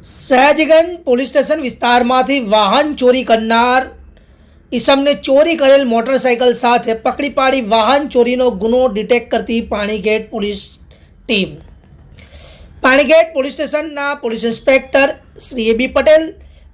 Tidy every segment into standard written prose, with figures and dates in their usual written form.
Sayajiganj police station વિસ્તારમાંથી વાહન ચોરી કરનાર ઈસમને ચોરી કરેલ મોટરસાઇકલ સાથે પકડી પાડી વાહન ચોરીનો ગુનો ડિટેક્ટ કરતી Panigate police team. Panigate police સ્ટેશનના પોલીસ ઇન્સ્પેક્ટર શ્રી એ બી પટેલ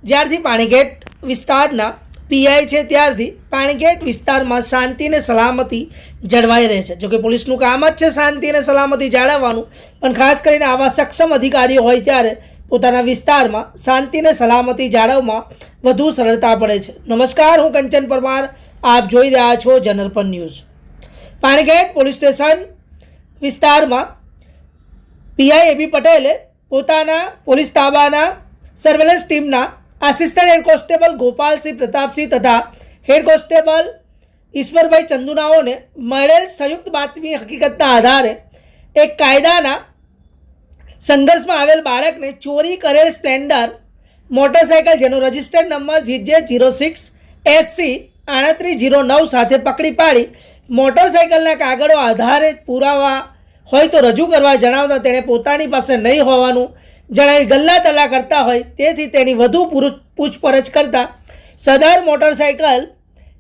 જ્યારથી પાણીગેટ વિસ્તારના પીઆઈ છે ત્યારથી પાણીગેટ વિસ્તારમાં શાંતિ અને સલામતી જળવાઈ રહે છે. જોકે પોલીસનું કામ જ છે શાંતિ અને સલામતી જાળવવાનું, પણ ખાસ કરીને આવા સક્ષમ અધિકારીઓ હોય ત્યારે પોતાના વિસ્તારમાં શાંતિ અને સલામતી જાળવવામાં વધુ સરળતા પડે છે. નમસ્કાર, હું કંચન પરમાર, આપ જોઈ રહ્યા છો જનરપન ન્યૂઝ. પાણીગેટ પોલીસ સ્ટેશન વિસ્તારમાં પીઆઈ એ બી પટેલે પોતાના પોલીસ તાબાના સર્વેલન્સ ટીમના assistant head constable Gopalsinh Pratapsinh તથા હેડ કોન્સ્ટેબલ ઈશ્વરભાઈ ચંદુનાઓને મળેલ સંયુક્ત બાતમી હકીકતના આધારે એક કાયદાના સંઘર્ષમાં આવેલ બાળકને ચોરી કરેલ સ્પ્લેન્ડર મોટરસાઇકલ જેનો રજિસ્ટર્ડ નંબર GJ06SC 3809 સાથે પકડી પાડી મોટરસાઇકલના કાગળો આધારે પુરાવા હોય તો રજૂ કરવા જણાવતા તેણે પોતાની પાસે નહીં હોવાનું જણાવી ગલ્લા તલ્લા કરતા હોય, તેથી તેની વધુ પૂછપરછ કરતા સદર મોટરસાઇકલ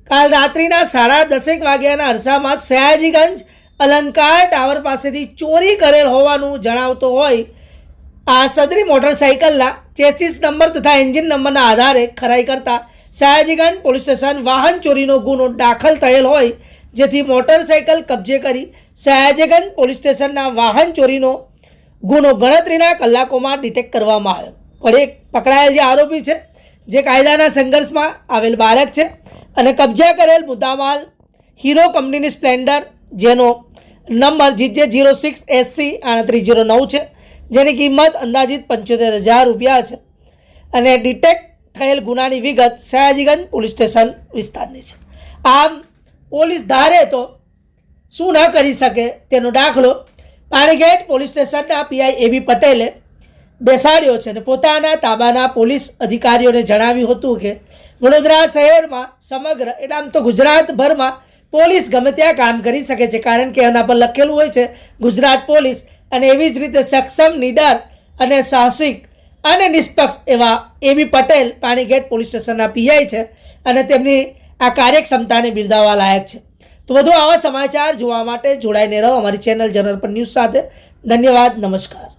કાલ રાત્રિના 10:30 વાગ્યાના અરસામાં સયાજીગંજ અલંકાર ટાવર પાસેથી ચોરી કરેલ હોવાનું જણાવતો હોય. આ સદરી મોટરસાઇકલના ચેસિસ નંબર તથા એન્જિન નંબરના આધારે ખરાઈ કરતા સયાજીગંજ પોલીસ સ્ટેશન વાહન ચોરીનો ગુનો દાખલ થયેલ હોય, જેથી મોટરસાઇકલ કબજે કરી સયાજીગંજ પોલીસ સ્ટેશનના વાહન ચોરીનો ગુનો ગણતરીના કલાકોમાં ડિટેક્ટ કરવામાં આવ્યો. પણ એક પકડાયેલ જે આરોપી છે જે કાયદાના સંઘર્ષમાં આવેલ બાળક છે અને કબજા કરેલ મુદ્દામાલ હીરો કંપનીની સ્પ્લેન્ડર જેનો નંબર GJ06SC 3809 છે, જેની કિંમત અંદાજિત 75,000 રૂપિયા છે અને ડિટેક્ટ થયેલ ગુનાની વિગત સયાજીગંજ પોલીસ સ્ટેશન વિસ્તારની છે. આમ પોલીસ ધારે તો શું ન કરી શકે તેનો દાખલો પાણીગેટ પોલીસ સ્ટેશનના પીઆઈ એ બી પટેલે બેસાડ્યો છે અને પોતાના તાબાના પોલીસ અધિકારીઓને જણાવ્યું હતું કે વડોદરા શહેરમાં સમગ્ર એટલે આમ તો ગુજરાતભરમાં પોલીસ ગમે ત્યાં કામ કરી શકે છે, કારણ કે એના પર લખેલું હોય છે ગુજરાત પોલીસ, અને એવી જ રીતે સક્ષમ, નિડર અને સાહસિક અને નિષ્પક્ષ એવા એ બી પટેલ પાણીગેટ પોલીસ સ્ટેશનના પીઆઈ છે અને તેમની આ કાર્યક્ષમતાને બિરદાવવા લાયક છે. તો વધુ આવા સમાચાર જોવા માટે જોડાઈને રહો અમારી ચેનલ જનરપન ન્યૂઝ સાથે. ધન્યવાદ, નમસ્કાર.